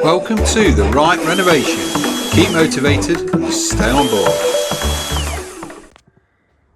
Welcome to the right renovation. Keep motivated and stay on board.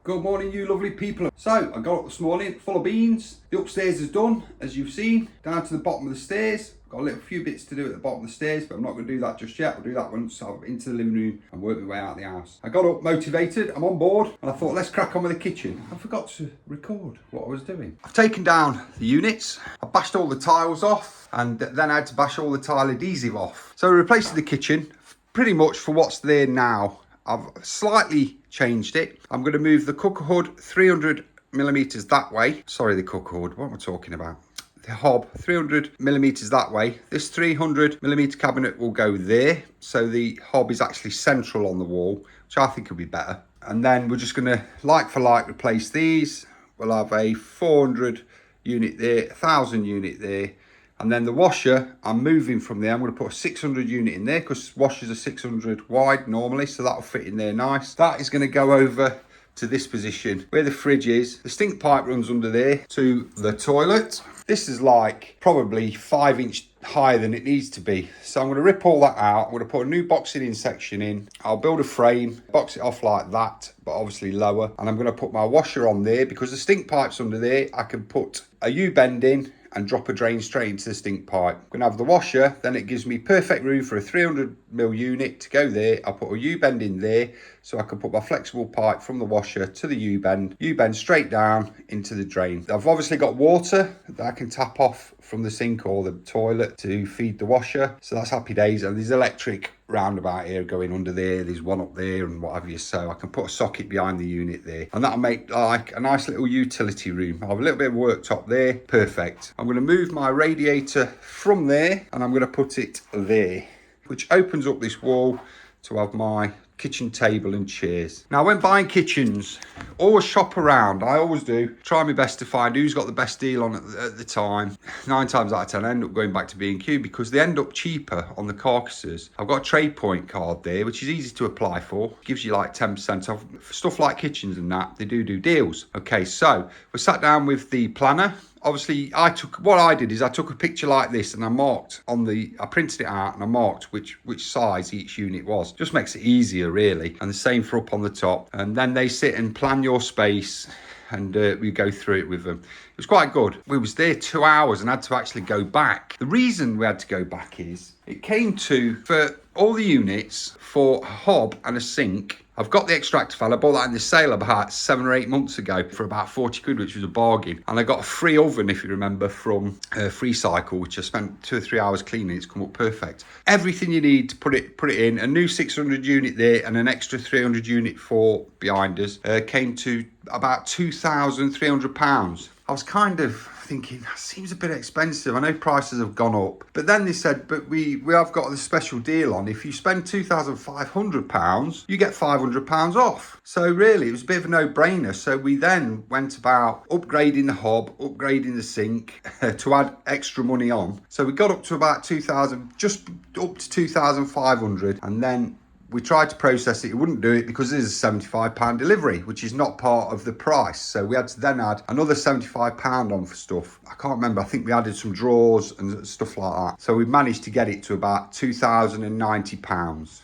Good morning, you lovely people. So I got up this morning full of beans. The upstairs is done, as you've seen. Down to the bottom of the stairs. Got a little few bits to do at the bottom of the stairs, but I'm not going to do that just yet. I'll do that once I'm into the living room and work my way out of the house. I got up motivated, I'm on board, and I thought let's crack on with the kitchen. I forgot to record what I was doing. I've taken down the units, I bashed all the tiles off, and then I had to bash all the tile adhesive off. So I replaced the kitchen pretty much for what's there now. I've slightly changed it. I'm going to move the cooker hood 300 millimeters that way. Sorry, the cooker hood, what am I talking about? The hob 300 millimeters that way. This 300 millimeter cabinet will go there, so the hob is actually central on the wall, which I think will be better. And then we're just going to like for like replace these. We'll have a 400 unit there, 1000 unit there, and then the washer I'm moving from there. I'm going to put a 600 unit in there because washers are 600 wide normally, so that'll fit in there nice. That is going to go over to this position where the fridge is. The stink pipe runs under there to the toilet. This is like probably 5 inch higher than it needs to be. So I'm going to rip all that out. I'm going to put a new boxing in section in. I'll build a frame, box it off like that, but obviously lower. And I'm going to put my washer on there because the stink pipe's under there. I can put a U-bend in and drop a drain straight into the stink pipe. I'm gonna have the washer, then it gives me perfect room for a 300mm unit to go there. I'll put a U-bend in there so I can put my flexible pipe from the washer to the U-bend straight down into the drain. I've obviously got water that I can tap off from the sink or the toilet to feed the washer, so that's happy days. And there's electric roundabout here going under there, there's one up there and what have you, so I can put a socket behind the unit there, and that'll make like a nice little utility room. I'll have a little bit of worktop there, perfect. I'm going to move my radiator from there and I'm going to put it there, which opens up this wall to have my kitchen table and chairs. Now when buying kitchens, always shop around. I always do. Try my best to find who's got the best deal on at the time. 9 times out of 10 I end up going back to B&Q because they end up cheaper on the carcasses. I've got a trade point card there which is easy to apply for. Gives you like 10% off. For stuff like kitchens and that, they do deals. Okay, so we sat down with the planner. Obviously, I took a picture like this and I printed it out and I marked which size each unit was. Just makes it easier really. And the same for up on the top. And then they sit and plan your space and we go through it with them. It was quite good. We was there 2 hours and had to actually go back. The reason we had to go back is it came to, for all the units, for a hob and a sink, I've got the extractor fan. I bought that in the sale about 7 or 8 months ago for about 40 quid, which was a bargain. And I got a free oven, if you remember, from Free Cycle, which I spent 2 or 3 hours cleaning. It's come up perfect. Everything you need to put it in. A new 600 unit there and an extra 300 unit for behind us came to about £2,300. I was kind of thinking, that seems a bit expensive. I know prices have gone up. But then they said, but we have got this special deal on. If you spend £2,500, you get £500 off. So really, it was a bit of a no-brainer. So we then went about upgrading the hob, upgrading the sink to add extra money on. So we got up to about 2,000, just up to 2,500. And then we tried to process it, it wouldn't do it because there's a £75 delivery, which is not part of the price. So we had to then add another £75 on for stuff. I can't remember, I think we added some drawers and stuff like that. So we managed to get it to about £2,090.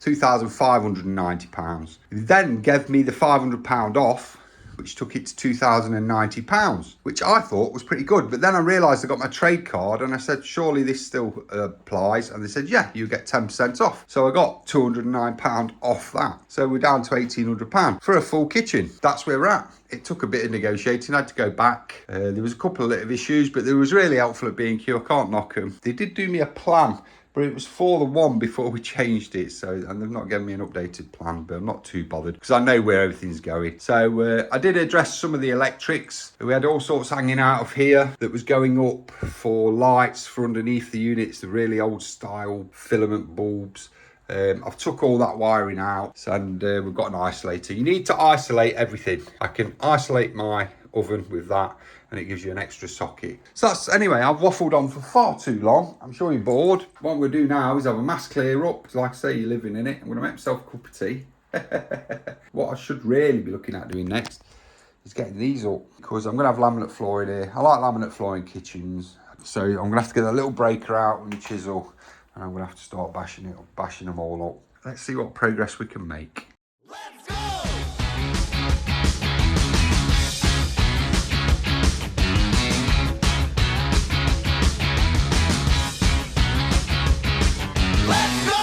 £2,590. He then gave me the £500 off, which took it to £2,090, which I thought was pretty good. But then I realised I got my trade card and I said, surely this still applies. And they said, yeah, you get 10% off. So I got £209 off that. So we're down to £1,800 for a full kitchen. That's where we're at. It took a bit of negotiating. I had to go back. There was a couple of little issues, but they was really helpful at B&Q. I can't knock them. They did do me a plan, but it was for the one before we changed it. So, and they've not given me an updated plan, but I'm not too bothered because I know where everything's going. So I did address some of the electrics. We had all sorts hanging out of here that was going up for lights for underneath the units, the really old style filament bulbs. I've took all that wiring out and we've got an isolator. You need to isolate everything. I can isolate my oven with that and it gives you an extra socket. So that's, anyway, I've waffled on for far too long. I'm sure you're bored. What I'm going to do now is have a mass clear up, because like I say, you're living in it. I'm going to make myself a cup of tea. What I should really be looking at doing next is getting these up, because I'm going to have laminate flooring here. I like laminate flooring in kitchens. So I'm going to have to get a little breaker out with the chisel, and I'm going to have to start bashing them all up. Let's see what progress we can make. Let's go! Let's go!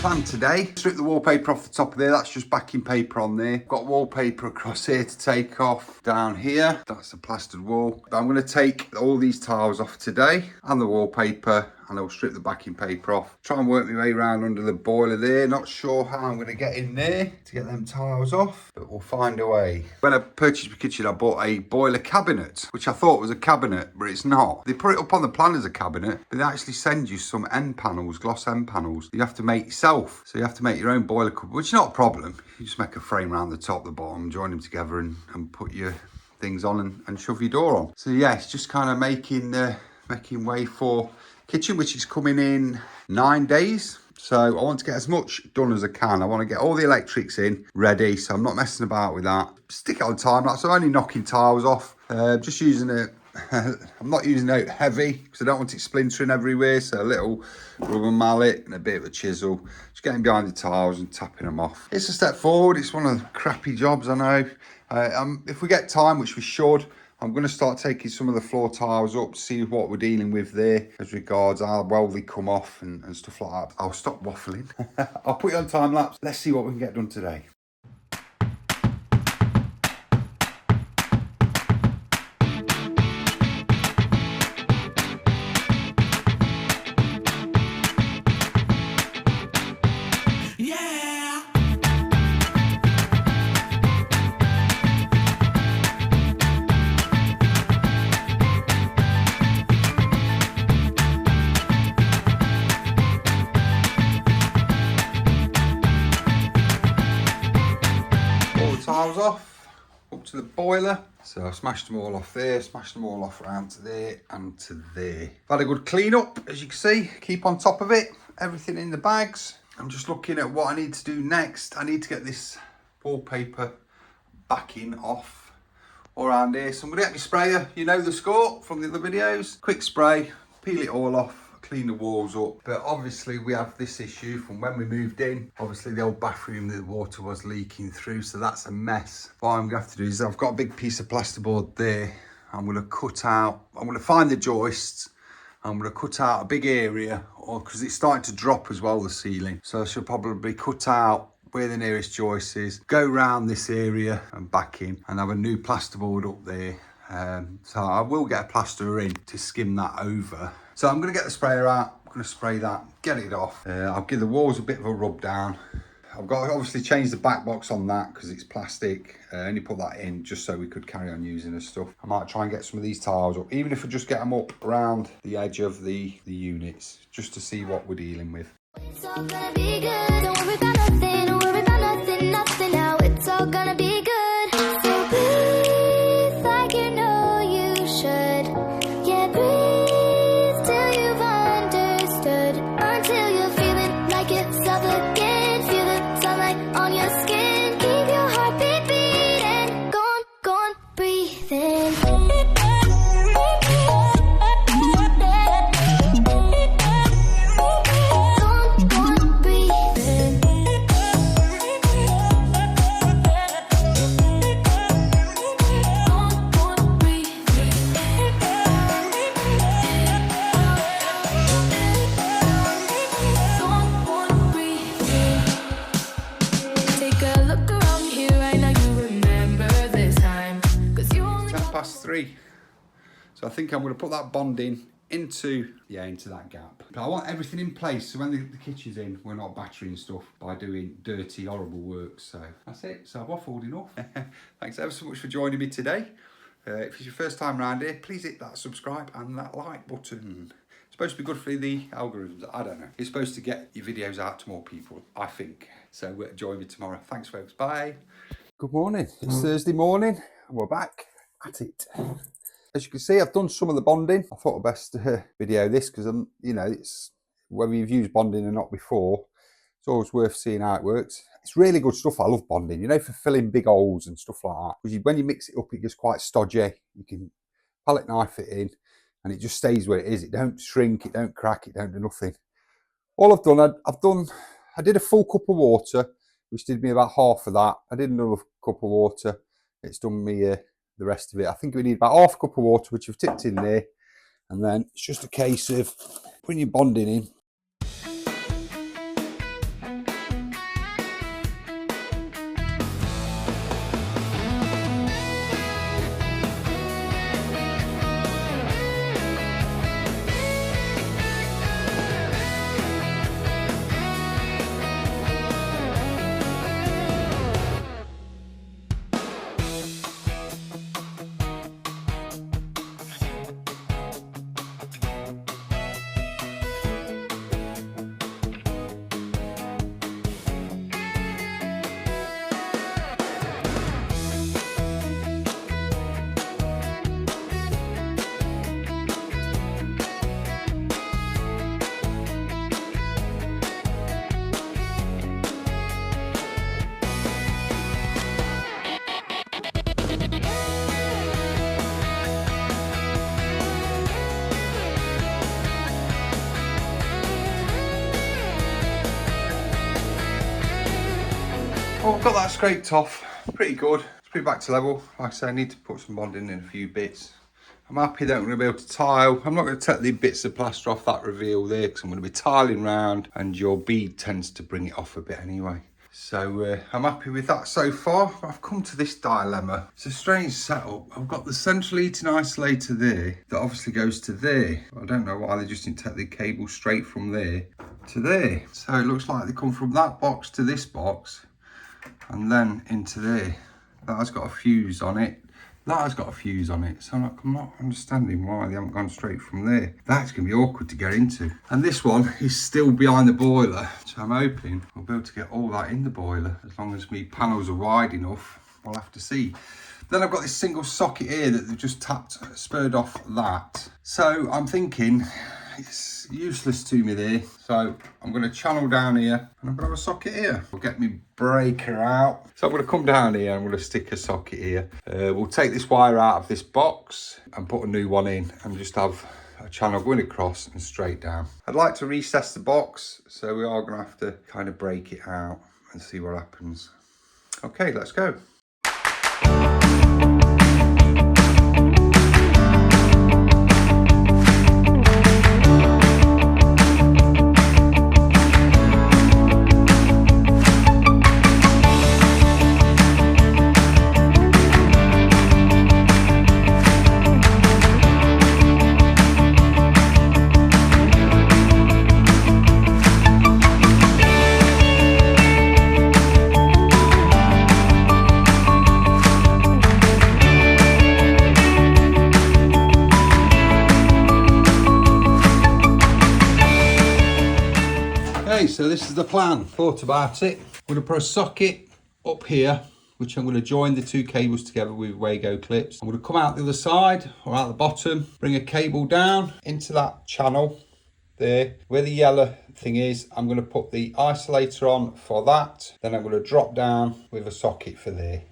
Plan today, strip the wallpaper off the top of there. That's just backing paper on there. Got wallpaper across here to take off. Down here, that's the plastered wall. But I'm going to take all these tiles off today and the wallpaper, and I'll strip the backing paper off. Try and work my way around under the boiler there. Not sure how I'm going to get in there to get them tiles off, but we'll find a way. When I purchased my kitchen, I bought a boiler cabinet, which I thought was a cabinet, but it's not. They put it up on the plan as a cabinet, but they actually send you some end panels, gloss end panels. You have to make yourself. So you have to make your own boiler cupboard, which is not a problem. You just make a frame around the top, the bottom, join them together and put your things on and shove your door on. So yeah, it's just kind of making way for kitchen, which is coming in 9 days. So I want to get as much done as I can. I want to get all the electrics in ready, so I'm not messing about with that. Stick it on time lapse. I'm only knocking tiles off, just using it. I'm not using it heavy because I don't want it splintering everywhere. So a little rubber mallet and a bit of a chisel, just getting behind the tiles and tapping them off. It's a step forward. It's one of the crappy jobs, I know. If we get time, which we should, I'm going to start taking some of the floor tiles up, see what we're dealing with there as regards how well they come off and stuff like that. I'll stop waffling. I'll put it on time lapse. Let's see what we can get done today. Tiles off, up to the boiler. So I smashed them all off there, smashed them all off around to there and to there. I've had a good clean up, as you can see, keep on top of it, everything in the bags. I'm just looking at what I need to do next. I need to get this wallpaper backing off all around here. So I'm gonna get my sprayer, you know the score from the other videos. Quick spray, peel it all off, clean the walls up. But obviously we have this issue from when we moved in. Obviously the old bathroom, the water was leaking through, so that's a mess. What I'm gonna have to do is I've got a big piece of plasterboard there. I'm gonna find the joists. I'm gonna cut out a big area, because it's starting to drop as well, the ceiling. So I should probably cut out where the nearest joist is, go round this area and back in, and have a new plasterboard up there. So I will get a plasterer in to skim that over. So I'm going to get the sprayer out, I'm going to spray that, get it off. I'll give the walls a bit of a rub down. I've got to obviously change the back box on that because it's plastic. Only put that in just so we could carry on using the stuff. I might try and get some of these tiles up, even if I just get them up around the edge of the units, just to see what we're dealing with. It's all gonna be good. Don't worry about nothing, don't worry about nothing, nothing now. It's all gonna be good. So breathe like you know you should. Yeah, breathe till you've understood. Until you're feeling like it's up again. Feel the sunlight on your skin. Keep your heartbeat beating. Go on, breathe in. Past 3. So I think I'm going to put that bonding into that gap. But I want everything in place so when the kitchen's in, we're not battering stuff by doing dirty, horrible work. So that's it. So I've waffled enough. Thanks ever so much for joining me today. If it's your first time around here, please hit that subscribe and that like button. It's supposed to be good for the algorithms. I don't know. It's supposed to get your videos out to more people, I think. So join me tomorrow. Thanks, folks. Bye. Good morning. It's Thursday morning and we're back at it. As you can see, I've done some of the bonding. I thought I'd best video this because it's whether you've used bonding or not before, It's always worth seeing how it works. It's really good stuff. I love bonding, you know, for filling big holes and stuff like that. Because when you mix it up, it gets quite stodgy. You can palette knife it in and it just stays where it is. It don't shrink, it don't crack, it don't do nothing. All I've done, I did a full cup of water, which did me about half of that. I did another cup of water. It's done me the rest of it. I think we need about half a cup of water, which I've tipped in there. And then it's just a case of putting your bonding in. Oh, I've got that scraped off, pretty good. It's pretty back to level. Like I say, I need to put some bonding in a few bits. I'm happy that I'm going to be able to tile. I'm not going to take the bits of plaster off that reveal there because I'm going to be tiling round and your bead tends to bring it off a bit anyway. So I'm happy with that so far. I've come to this dilemma. It's a strange setup. I've got the central heating isolator there that obviously goes to there. I don't know why they just didn't take the cable straight from there to there. So it looks like they come from that box to this box and then into there. That has got a fuse on it. That has got a fuse on it. So I'm not understanding why they haven't gone straight from there. That's going to be awkward to get into. And this one is still behind the boiler. So I'm hoping I'll be able to get all that in the boiler. As long as my panels are wide enough, we'll have to see. Then I've got this single socket here that they've just tapped, spurred off that. So I'm thinking it's useless to me there. So I'm going to channel down here and I'm going to have a socket here. We'll get my breaker out. So I'm going to come down here and I'm going to stick a socket here. We'll take this wire out of this box and put a new one in and just have a channel going across and straight down. I'd like to recess the box, so we are going to have to kind of break it out and see what happens. Okay, let's go. So this is the plan. Thought about it. I'm going to put a socket up here, which I'm going to join the two cables together with Wago clips. I'm going to come out the other side or out the bottom, bring a cable down into that channel there. Where the yellow thing is, I'm going to put the isolator on for that. Then I'm going to drop down with a socket for there.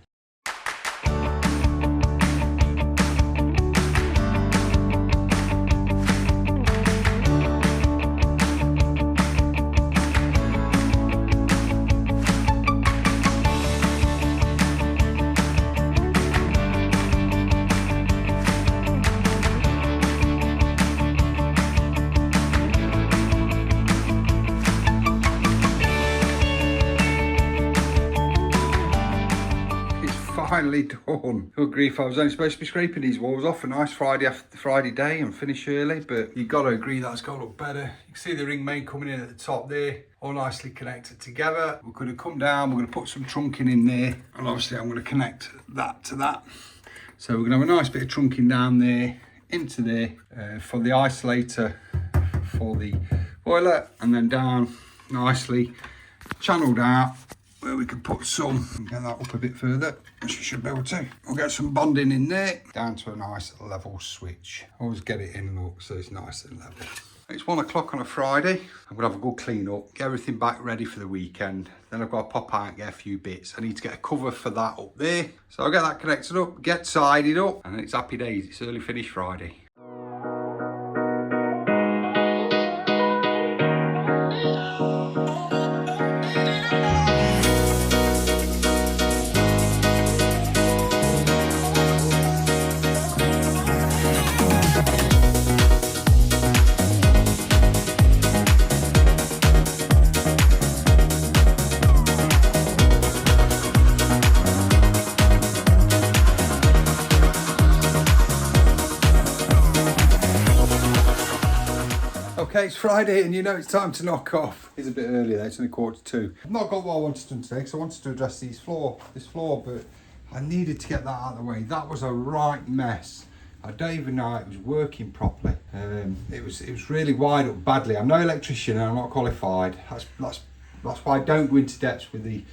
Finally done. Good grief, I was only supposed to be scraping these walls off a nice Friday day and finish early, but you've got to agree that's got to look better. You can see the ring main coming in at the top there, all nicely connected together. We're going to come down, we're going to put some trunking in there, and obviously I'm going to connect that to that. So we're going to have a nice bit of trunking down there, into there, for the isolator for the boiler, and then down nicely, channeled out, where we can put some and get that up a bit further, which you should be able to. We'll get some bonding in there, down to a nice level switch. Always get it in and up so it's nice and level. It's 1 o'clock on a Friday. I'm gonna have a good clean up, get everything back ready for the weekend. Then I've got to pop out and get a few bits. I need to get a cover for that up there. So I'll get that connected up, get tidied up, and it's happy days. It's early finish Friday. Okay, it's Friday and you know it's time to knock off. It's a bit early there, it's only 1:45. I've not got what I wanted to do today because I wanted to address this floor, but I needed to get that out of the way. That was a right mess. I don't even know it was working properly. It was really wired up badly. I'm no electrician and I'm not qualified. That's why I don't go into depths with the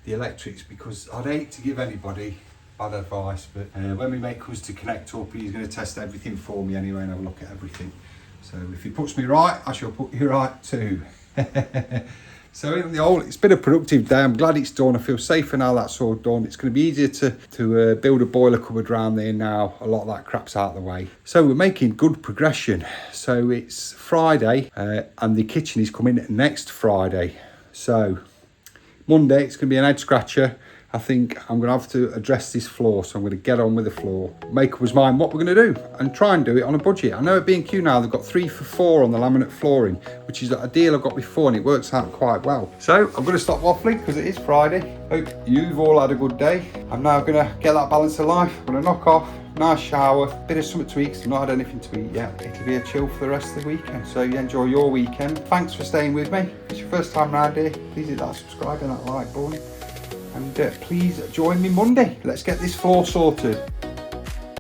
electrics, because I'd hate to give anybody bad advice. But when my mate comes to connect up, he's going to test everything for me anyway and have a look at everything. So if he puts me right, I shall put you right too. So in the whole, it's been a productive day. I'm glad it's done. I feel safer now that's all done. It's going to be easier to build a boiler cupboard around there now. A lot of that crap's out of the way. So we're making good progression. So it's Friday and the kitchen is coming next Friday. So Monday, it's going to be an head scratcher. I think I'm going to have to address this floor, so I'm going to get on with the floor, make up his mind what we're going to do and try and do it on a budget. I know at B&Q now they've got 3 for 4 on the laminate flooring, which is a deal I got before and it works out quite well. So I'm going to stop waffling because it is Friday. Hope you've all had a good day. I'm now going to get that balance of life. I'm going to knock off, nice shower, bit of something to eat because I've not had anything to eat yet. It'll be a chill for the rest of the weekend. So you enjoy your weekend. Thanks for staying with me. If it's your first time around here, please hit that subscribe and that like button. And please join me Monday. Let's get this floor sorted.